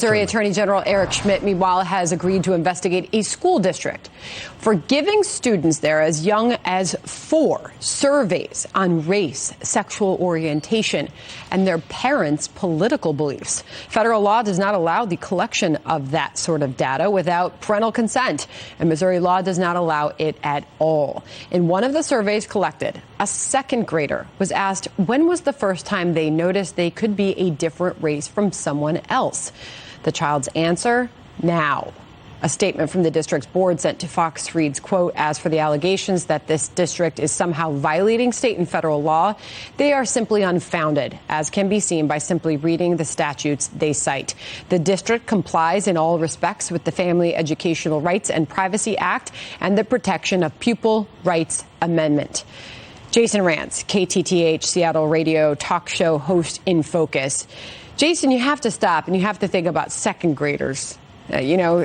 Missouri Attorney General Eric Schmidt, meanwhile, has agreed to investigate a school district for giving students there as young as 4 surveys on race, sexual orientation, and their parents' political beliefs. Federal law does not allow the collection of that sort of data without parental consent, and Missouri law does not allow it at all. In one of the surveys collected, a second grader was asked when was the first time they noticed they could be a different race from someone else. The child's answer, now. A statement from the district's board sent to Fox reads, quote, as for the allegations that this district is somehow violating state and federal law, they are simply unfounded, as can be seen by simply reading the statutes they cite. The district complies in all respects with the Family Educational Rights and Privacy Act and the Protection of Pupil Rights Amendment. Jason Rantz, KTTH Seattle radio talk show host in Focus. Jason, you have to stop and you have to think about second graders. You're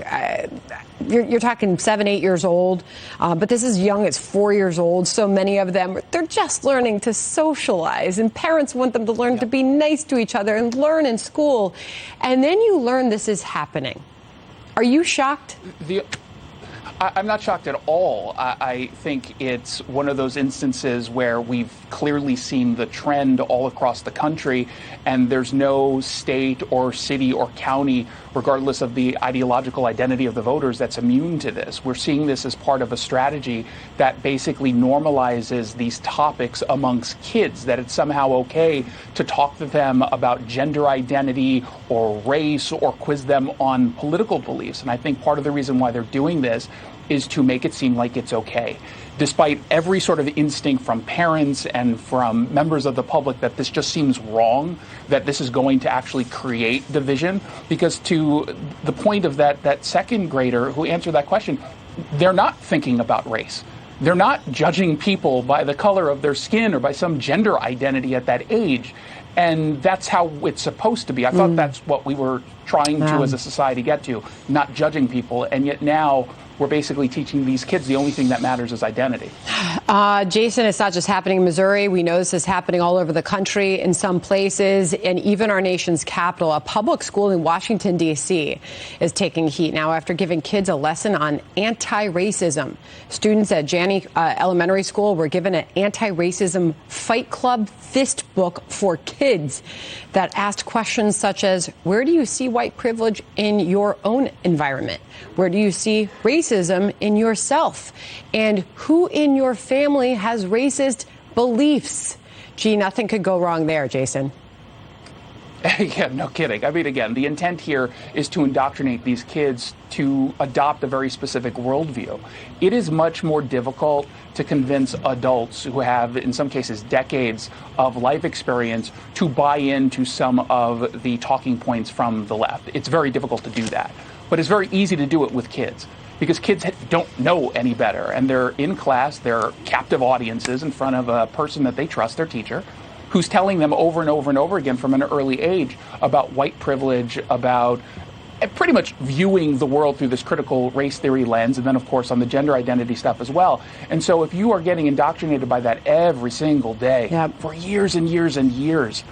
talking 7, 8 years old, but this is young as 4 years old. So many of them, they're just learning to socialize, and parents want them to learn to be nice to each other and learn in school. And then you learn this is happening. Are you shocked? I'm not shocked at all. I think it's one of those instances where we've clearly seen the trend all across the country, and there's no state or city or county, regardless of the ideological identity of the voters, that's immune to this. We're seeing this as part of a strategy that basically normalizes these topics amongst kids, that it's somehow okay to talk to them about gender identity or race or quiz them on political beliefs. And I think part of the reason why they're doing this is to make it seem like it's okay, despite every sort of instinct from parents and from members of the public that this just seems wrong, that this is going to actually create division. Because to the point of that second grader who answered that question, they're not thinking about race. They're not judging people by the color of their skin or by some gender identity at that age. And that's how it's supposed to be. I thought that's what we were trying to, as a society, get to, not judging people. And yet now we're basically teaching these kids the only thing that matters is identity. Jason, it's not just happening in Missouri. We know this is happening all over the country in some places, and even our nation's capital. A public school in Washington, D.C. is taking heat now after giving kids a lesson on anti-racism. Students at Janney Elementary School were given an anti-racism fight club fist book for kids that asked questions such as, where do you see white privilege in your own environment? Where do you see racism in yourself? And who in your family has racist beliefs? Gee, nothing could go wrong there, Jason. Yeah, no kidding. I mean, again, the intent here is to indoctrinate these kids to adopt a very specific worldview. It is much more difficult to convince adults who have, in some cases, decades of life experience to buy into some of the talking points from the left. It's very difficult to do that. But it's very easy to do it with kids, because kids don't know any better. And they're in class, they're captive audiences in front of a person that they trust, their teacher, who's telling them over and over and over again from an early age about white privilege, about pretty much viewing the world through this critical race theory lens, and then, of course, on the gender identity stuff as well. And so if you are getting indoctrinated by that every single day for years and years and years,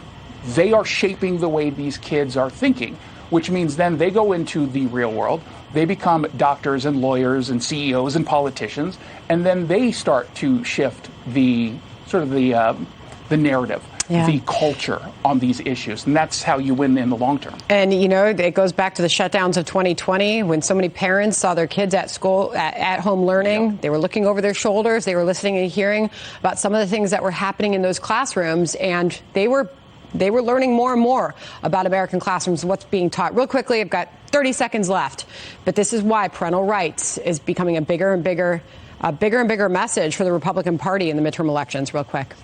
they are shaping the way these kids are thinking, which means then they go into the real world. They become doctors and lawyers and CEOs and politicians, and then they start to shift the sort of the narrative, the culture on these issues. And that's how you win in the long term. And, you know, it goes back to the shutdowns of 2020 when so many parents saw their kids at school, at home learning. They were looking over their shoulders. They were listening and hearing about some of the things that were happening in those classrooms. And they were learning more and more about American classrooms and what's being taught. Real quickly, I've got 30 seconds left. But this is why parental rights is becoming a bigger and bigger message for the Republican Party in the midterm elections. Real quick.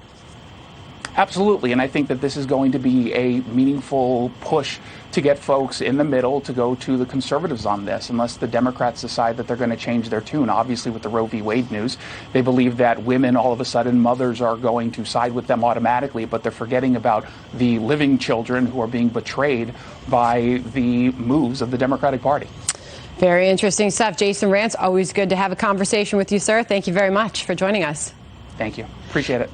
Absolutely. And I think that this is going to be a meaningful push to get folks in the middle to go to the conservatives on this, unless the Democrats decide that they're going to change their tune. Obviously, with the Roe v. Wade news, they believe that women, all of a sudden, mothers are going to side with them automatically, but they're forgetting about the living children who are being betrayed by the moves of the Democratic Party. Very interesting stuff. Jason Rantz, always good to have a conversation with you, sir. Thank you very much for joining us. Thank you. Appreciate it.